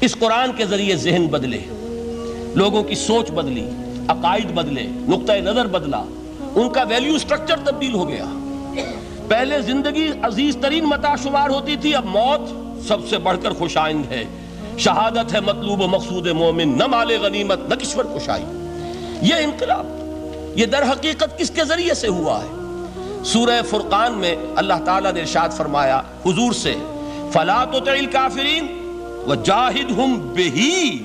اس قرآن کے ذریعے ذہن بدلے، لوگوں کی سوچ بدلی، عقائد بدلے، نقطہ نظر بدلا، ان کا ویلیو سٹرکچر تبدیل ہو گیا۔ پہلے زندگی عزیز ترین متاع شمار ہوتی تھی، اب موت سب سے بڑھ کر خوش آئند ہے، شہادت ہے مطلوب و مقصود مومن، نہ مال غنیمت نہ کشور کشائی۔ یہ انقلاب یہ در حقیقت کس کے ذریعے سے ہوا ہے؟ سورہ فرقان میں اللہ تعالیٰ نے ارشاد فرمایا حضور سے، فَلَا تُطِعِ الْكَافِرِينَ وَجَاهِدْهُمْ بِهِ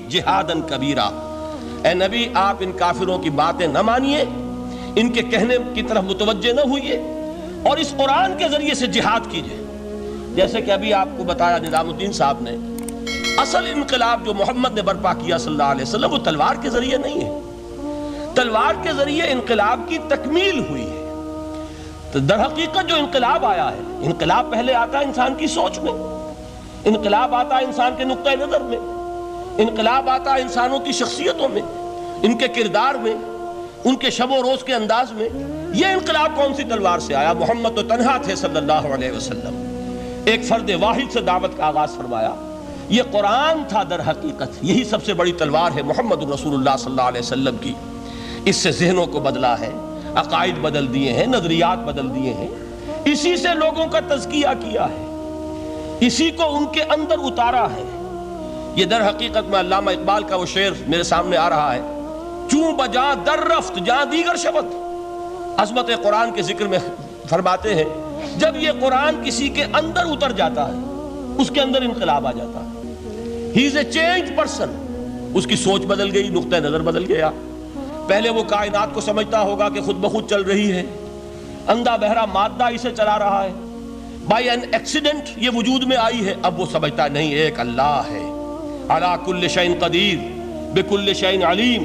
جِهَادًا كَبِيرًا۔ اے نبی آپ ان کافروں کی باتیں نہ مانیے، ان کے کہنے کی طرف متوجہ نہ ہوئیے، اور اس قرآن کے ذریعے سے جہاد کیجئے۔ جیسے کہ ابھی آپ کو بتایا نظام الدین صاحب نے، اصل انقلاب جو محمد نے برپا کیا صلی اللہ علیہ وسلم وہ تلوار کے ذریعے نہیں ہے، تلوار کے ذریعے انقلاب کی تکمیل ہوئی ہے۔ تو در حقیقت جو انقلاب آیا ہے، انقلاب پہلے آتا ہے انسان کی سوچ میں، انقلاب آتا ہے انسان کے نقطہ نظر میں، انقلاب آتا ہے انسانوں کی شخصیتوں میں، ان کے کردار میں، ان کے شب و روز کے انداز میں۔ یہ انقلاب کون سی تلوار سے آیا؟ محمد تو تنہا تھے صلی اللہ علیہ وسلم، ایک فرد واحد سے دعوت کا آغاز فرمایا۔ یہ قرآن تھا در حقیقت، یہی سب سے بڑی تلوار ہے محمد رسول اللہ صلی اللہ علیہ وسلم کی۔ اس سے ذہنوں کو بدلا ہے، عقائد بدل دیے ہیں، نظریات بدل دیے ہیں، اسی سے لوگوں کا تزکیہ کیا ہے، اسی کو ان کے اندر اتارا ہے۔ یہ در حقیقت میں علامہ اقبال کا وہ شعر میرے سامنے آ رہا ہے، چوں بجاں در رفت جاں دیگر شبت۔ عظمت قرآن کے ذکر میں فرماتے ہیں جب یہ قرآن کسی کے اندر اتر جاتا ہے اس کے اندر انقلاب آ جاتا ہے۔ ہی از اے چینج پرسن، اس کی سوچ بدل گئی، نقطہ نظر بدل گیا۔ پہلے وہ کائنات کو سمجھتا ہوگا کہ خود بخود چل رہی ہے، اندھا بہرا مادہ اسے چلا رہا ہے، بائی این ایکسیڈنٹ یہ وجود میں آئی ہے۔ اب وہ سمجھتا نہیں ایک اللہ ہے، علی کل شیء قدیر بکل شیء علیم،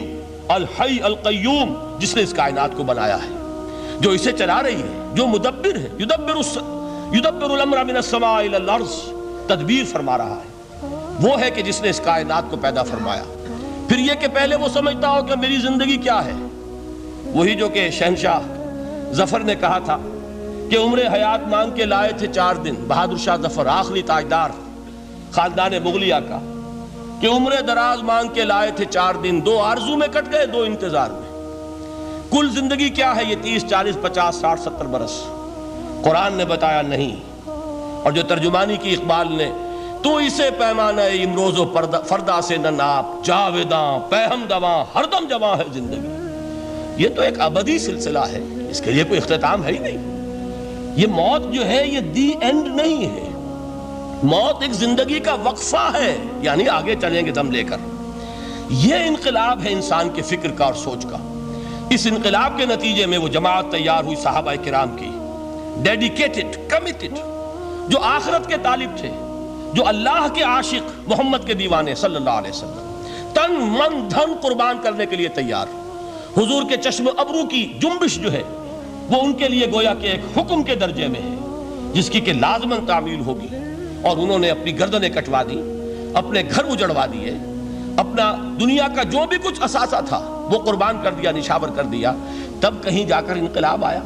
الحی القیوم، جس نے اس کائنات کو بنایا ہے، جو اسے چلا رہی ہے، جو مدبر ہے، یدبر الامر من السماء الی الارض، تدبیر فرما رہا ہے، وہ ہے کہ جس نے اس کائنات کو پیدا فرمایا۔ پھر یہ کہ پہلے وہ سمجھتا ہو کہ میری زندگی کیا ہے، وہی جو کہ شہنشاہ ظفر نے کہا تھا کہ عمر حیات مانگ کے لائے تھے 4 دن، بہادر شاہ ظفر آخری تاجدار خاندان مغلیہ کا، کہ عمر دراز مانگ کے لائے تھے 4 دن، 2 آرزو میں کٹ گئے 2 انتظار میں۔ کل زندگی کیا ہے؟ یہ 30 40 50 60 70 برس۔ قرآن نے بتایا نہیں، اور جو ترجمانی کی اقبال نے، تو اسے پیمانہ امروز و فردا سے نہ ناپ، جاویداں پہم دواں ہر دم جواں ہے زندگی۔ یہ تو ایک ابدی سلسلہ ہے، اس کے لیے کوئی اختتام ہے ہی نہیں۔ یہ موت جو ہے یہ دی اینڈ نہیں ہے، موت ایک زندگی کا وقفہ ہے، یعنی آگے چلیں گے دم لے کر۔ یہ انقلاب ہے انسان کے فکر کا اور سوچ کا۔ اس انقلاب کے نتیجے میں وہ جماعت تیار ہوئی صحابہ کرام کی، ڈیڈیکیٹڈ، کمیٹڈ، جو آخرت کے طالب تھے، جو اللہ کے عاشق، محمد کے دیوانے صلی اللہ علیہ وسلم، تن من دھن قربان کرنے کے لیے تیار۔ حضور کے چشم ابرو کی جنبش جو ہے وہ ان کے لیے گویا کہ ایک حکم کے درجے میں ہے، جس کی کہ لازماً تعمیل ہوگی، اور انہوں نے اپنی گردنیں کٹوا دی، اپنے گھر اجڑوا دیے، اپنا دنیا کا جو بھی کچھ اثاثہ تھا وہ قربان کر دیا، نشاور کر دیا۔ تب کہیں جا کر انقلاب آیا،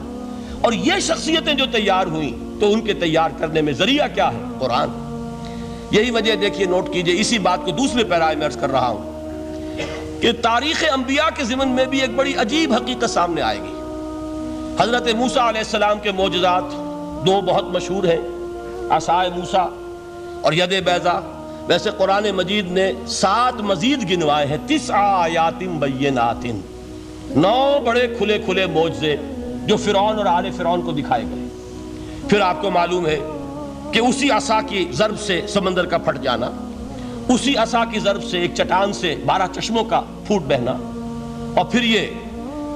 اور یہ شخصیتیں جو تیار ہوئیں تو ان کے تیار کرنے میں ذریعہ کیا ہے؟ قرآن۔ یہی وجہ دیکھیے، نوٹ کیجئے، اسی بات کو دوسرے پیرائے میں عرض کر رہا ہوں کہ تاریخ انبیاء کے ضمن میں بھی ایک بڑی عجیب حقیقت سامنے آئے گی۔ حضرت موسیٰ علیہ السلام کے معجزات 2 بہت مشہور ہیں، عصائے موسیٰ اور ید بیضاء۔ ویسے قرآن مجید نے 7 مزید گنوائے ہیں، 9 آیات بینات، 9 بڑے کھلے کھلے معجزے جو فرعون اور آل فرعون کو دکھائے گئے۔ پھر آپ کو معلوم ہے کہ اسی عصا کی ضرب سے سمندر کا پھٹ جانا، اسی عصا کی ضرب سے ایک چٹان سے 12 چشموں کا پھوٹ بہنا، اور پھر یہ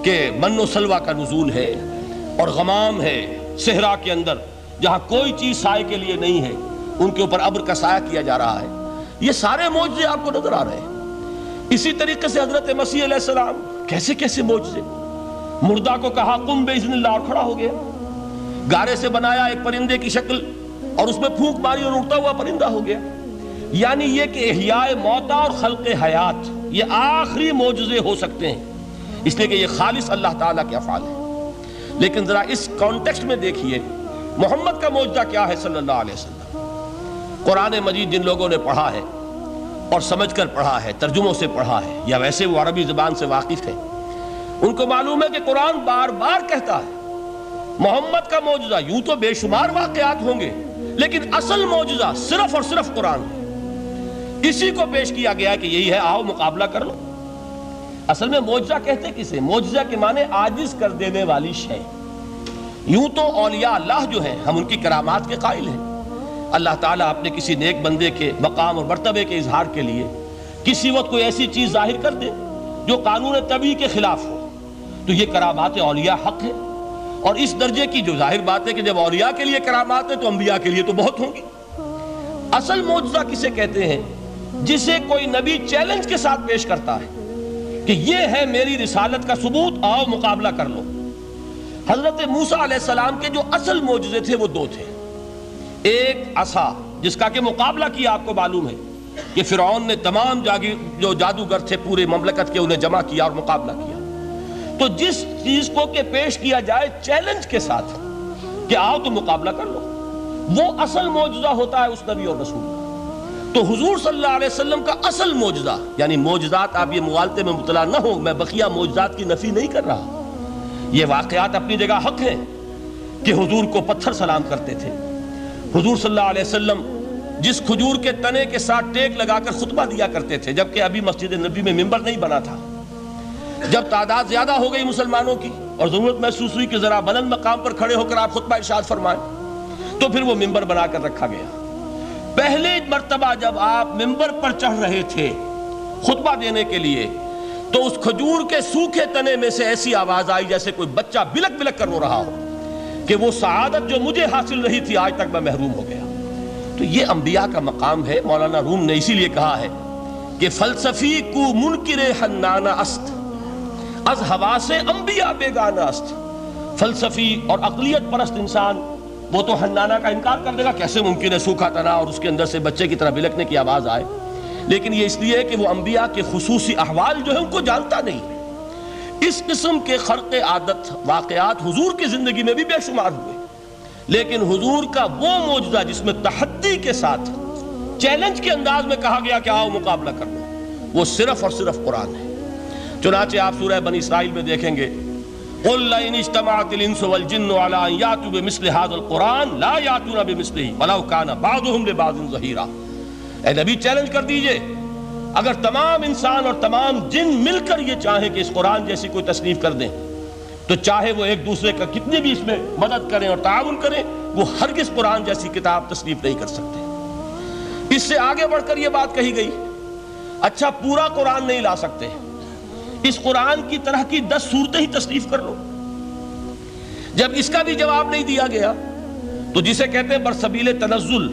کہ من و سلوہ کا نزول ہے، اور غمام ہے صحرا کے اندر جہاں کوئی چیز سائے کے لیے نہیں ہے، ان کے اوپر ابر کا سایہ کیا جا رہا ہے۔ یہ سارے معجزے آپ کو نظر آ رہے ہیں۔ اسی طریقے سے حضرت مسیح علیہ السلام، کیسے کیسے معجزے، مردہ کو کہا قم باذن اللہ اور کھڑا ہو گیا، گارے سے بنایا ایک پرندے کی شکل اور اس میں پھونک ماری اور اڑتا ہوا پرندہ ہو گیا۔ یعنی یہ کہ احیاء موتا اور خلق حیات یہ آخری معجزے ہو سکتے ہیں، اس لیے کہ یہ خالص اللہ تعالیٰ کے افعال ہیں۔ لیکن ذرا اس کانٹیکسٹ میں دیکھیے محمد کا معجزہ کیا ہے صلی اللہ علیہ وسلم۔ قرآن مجید جن لوگوں نے پڑھا ہے اور سمجھ کر پڑھا ہے، ترجموں سے پڑھا ہے، یا ویسے وہ عربی زبان سے واقف ہیں، ان کو معلوم ہے کہ قرآن بار بار کہتا ہے محمد کا معجزہ، یوں تو بے شمار واقعات ہوں گے لیکن اصل معجزہ صرف اور صرف قرآن ہے۔ اسی کو پیش کیا گیا کہ یہی ہے، آؤ مقابلہ کر لو۔ اصل میں معجزہ کہتے کسے؟ معجزہ کے معنی عاجز کر دینے والی شے۔ یوں تو اولیاء اللہ جو ہیں ہم ان کی کرامات کے قائل ہیں، اللہ تعالیٰ اپنے کسی نیک بندے کے مقام اور مرتبے کے اظہار کے لیے کسی وقت کوئی ایسی چیز ظاہر کر دے جو قانون طبیعی کے خلاف ہو، تو یہ کرامات اولیاء حق ہے۔ اور اس درجے کی جو ظاہر بات ہے کہ جب اولیاء کے لیے کرامات ہے تو انبیاء کے لیے تو بہت ہوں گی۔ اصل معجزہ کسے کہتے ہیں؟ جسے کوئی نبی چیلنج کے ساتھ پیش کرتا ہے کہ یہ ہے میری رسالت کا ثبوت، آؤ مقابلہ کر لو۔ حضرت موسیٰ علیہ السلام کے جو اصل معجزے تھے وہ دو تھے، ایک عصا جس کا کہ مقابلہ کیا، آپ کو معلوم ہے کہ فرعون نے تمام جو جادوگر تھے پورے مملکت کے انہیں جمع کیا اور مقابلہ کیا۔ تو جس چیز کو کہ پیش کیا جائے چیلنج کے ساتھ کہ آؤ تو مقابلہ کر لو، وہ اصل معجزہ ہوتا ہے اس نبی اور رسول کا۔ تو حضور صلی اللہ علیہ وسلم کا اصل معجزہ، یعنی معجزات، آپ یہ مغالطے میں مبتلا نہ ہو، میں بقیہ معجزات کی نفی نہیں کر رہا، یہ واقعات اپنی جگہ حق ہیں کہ حضور کو پتھر سلام کرتے تھے۔ حضور صلی اللہ علیہ وسلم جس کھجور کے تنے کے ساتھ ٹیک لگا کر خطبہ دیا کرتے تھے، جبکہ ابھی مسجد نبی میں ممبر نہیں بنا تھا، جب تعداد زیادہ ہو گئی مسلمانوں کی اور ضرورت محسوس ہوئی کہ ذرا بلند مقام پر کھڑے ہو کر آپ خطبہ ارشاد فرمائیں، تو پھر وہ ممبر بنا کر رکھا گیا۔ پہلے مرتبہ جب آپ ممبر پر چڑھ رہے تھے خطبہ دینے کے لیے، تو اس کھجور کے سوکھے تنے میں سے ایسی آواز آئی جیسے کوئی بچہ بلک بلک کر رو رہا ہو کہ وہ سعادت جو مجھے حاصل رہی تھی آج تک میں محروم ہو گیا۔ تو یہ انبیاء کا مقام ہے۔ مولانا روم نے اسی لیے کہا ہے کہ فلسفی کو منکر حنانہ است، از حواس انبیاء بیگانہ است۔ فلسفی اور عقلیت پرست انسان وہ تو حنانہ کا انکار کر دے گا، کیسے ممکن ہے سوکھا تنا اور اس کے اندر سے بچے کی طرح بلکنے کی آواز آئے، لیکن یہ اس لیے کہ وہ انبیاء کے خصوصی احوال جو ہے ان کو جانتا نہیں۔ اس قسم کے خرق عادت واقعات حضور کی زندگی میں بھی بے شمار ہوئے، لیکن حضور کا وہ معجزہ جس میں تحدی کے ساتھ چیلنج کے انداز میں کہا گیا کہ آؤ مقابلہ کر لو، وہ صرف اور صرف قرآن ہے۔ چنانچہ آپ سورہ بنی اسرائیل میں دیکھیں گے قُلْ لَئِنِ اجْتَمَعَتِ الْإِنسُ وَالْجِنُّ عَلَىٰ أَن يَأْتُوا بِمِثْلِ هَٰذَا الْقُرْآنِ لَا يَأْتُونَ بِمِثْلِهِ وَلَوْ كَانَ بَعْضُهُمْ لِبَعْضٍ ظَهِيرًا۔ اے نبی چیلنج کر دیجئے، اگر تمام انسان اور تمام جن مل کر یہ چاہیں کہ اس قرآن جیسی کوئی تصنیف کر دیں، تو چاہے وہ ایک دوسرے کا کتنی بھی اس میں مدد کریں اور تعاون کریں، وہ ہرگز قرآن جیسی کتاب تصنیف نہیں کر سکتے۔ اس سے آگے بڑھ کر یہ بات کہی گئی، اچھا پورا قرآن نہیں لا سکتے، اس قرآن کی طرح کی 10 صورتیں ہی تصنیف کر لو۔ جب اس کا بھی جواب نہیں دیا گیا تو جسے کہتے ہیں برسبیل تنزل،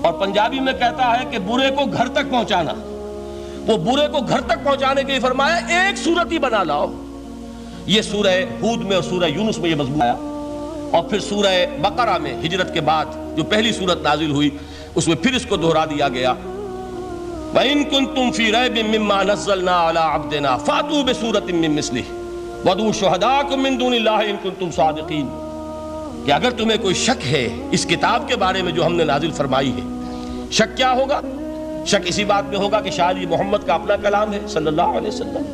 اور پنجابی میں کہتا ہے کہ برے کو گھر تک پہنچانا، وہ برے کو گھر تک پہنچانے کے لیے فرمایا ایک صورت ہی بنا لاؤ۔ یہ سورہ ہود میں اور سورہ یونس میں یہ مضمون آیا، اور پھر سورہ بقرہ میں ہجرت کے بعد جو پہلی صورت نازل ہوئی اس میں پھر اس کو دہرا دیا گیا، وَإِن كُنتُمْ فِي رَيْبٍ مِّمَّا نَزَّلْنَا عَلَىٰ عَبْدِنَا فَأْتُوا بِسُورَةٍ مِّن مِّثْلِهِ وَادْعُوا شُهَدَاءَكُم مِّن دُونِ اللَّهِ إِن كُنتُمْ صَادِقِينَ۔ کہ اگر تمہیں کوئی شک ہے اس کتاب کے بارے میں جو ہم نے نازل فرمائی ہے، شک کیا ہوگا؟ شک اسی بات میں ہوگا کہ شاید یہ محمد کا اپنا کلام ہے صلی اللہ علیہ وسلم،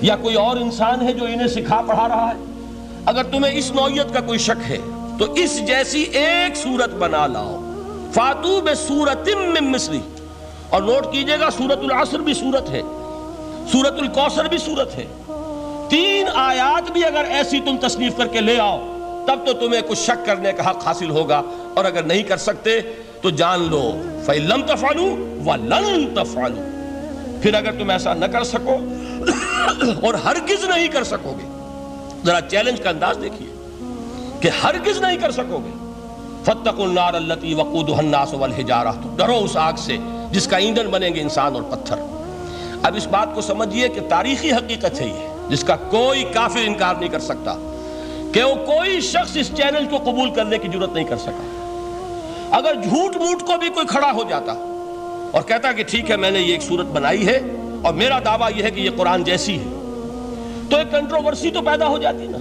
یا کوئی اور انسان ہے جو انہیں سکھا پڑھا رہا ہے۔ اگر تمہیں اس نوعیت کا کوئی شک ہے تو اس جیسی ایک صورت بنا لاؤ، فَأْتُوا بِسُورَةٍ مِّن مِّثْلِهِ۔ اور نوٹ کیجئے گا سورۃ العصر بھی صورت ہے، سورۃ الکوثر بھی صورت ہے، 3 آیات بھی اگر ایسی تم تصنیف کر کے لے آؤ تب تو تمہیں کچھ شک کرنے کا حق حاصل ہوگا، اور اگر نہیں کر سکتے تو جان لو فَإِن لَمْ تَفْعَلُوا وَلَن تَفْعَلُوا۔ پھر اگر تم ایسا نہ کر سکو اور ہرگز نہیں کر سکو گے، ذرا چیلنج کا انداز دیکھیے کہ ہرگز نہیں کر سکو گے، فَاتَّقُوا النَّارَ الَّتِي وَقُودُهَا النَّاسُ وَالْحِجَارَةُ، تو ڈرو اس آگ سے جس کا ایندھن بنیں گے انسان اور پتھر۔ اب اس بات کو سمجھیے کہ تاریخی حقیقت ہے یہ، جس کا کوئی کافر انکار نہیں کر سکتا، کہ وہ کوئی شخص اس چیلنج کو قبول کرنے کی جرات نہیں کر سکا۔ اگر جھوٹ موٹ کو بھی کوئی کھڑا ہو جاتا اور کہتا کہ ٹھیک ہے میں نے یہ ایک صورت بنائی ہے اور میرا دعویٰ یہ ہے کہ یہ قرآن جیسی ہے، تو ایک کنٹروورسی تو پیدا ہو جاتی نا۔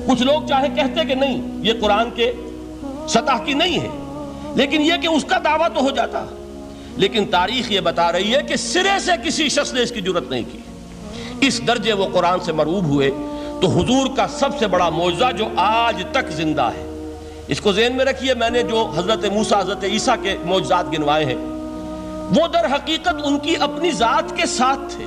کچھ لوگ چاہے کہتے کہ نہیں یہ قرآن کے سطح کی نہیں ہے، لیکن یہ کہ اس کا دعویٰ تو ہو جاتا لیکن تاریخ یہ بتا رہی ہے کہ سرے سے کسی شخص نے اس کی جرت نہیں کی۔ اس درجے وہ قرآن سے مرعوب ہوئے۔ تو حضور کا سب سے بڑا معجزہ جو آج تک زندہ ہے، اس کو ذہن میں رکھیے، میں نے جو حضرت موسیٰ حضرت عیسیٰ کے معجزات گنوائے ہیں وہ در حقیقت ان کی اپنی ذات کے ساتھ تھے،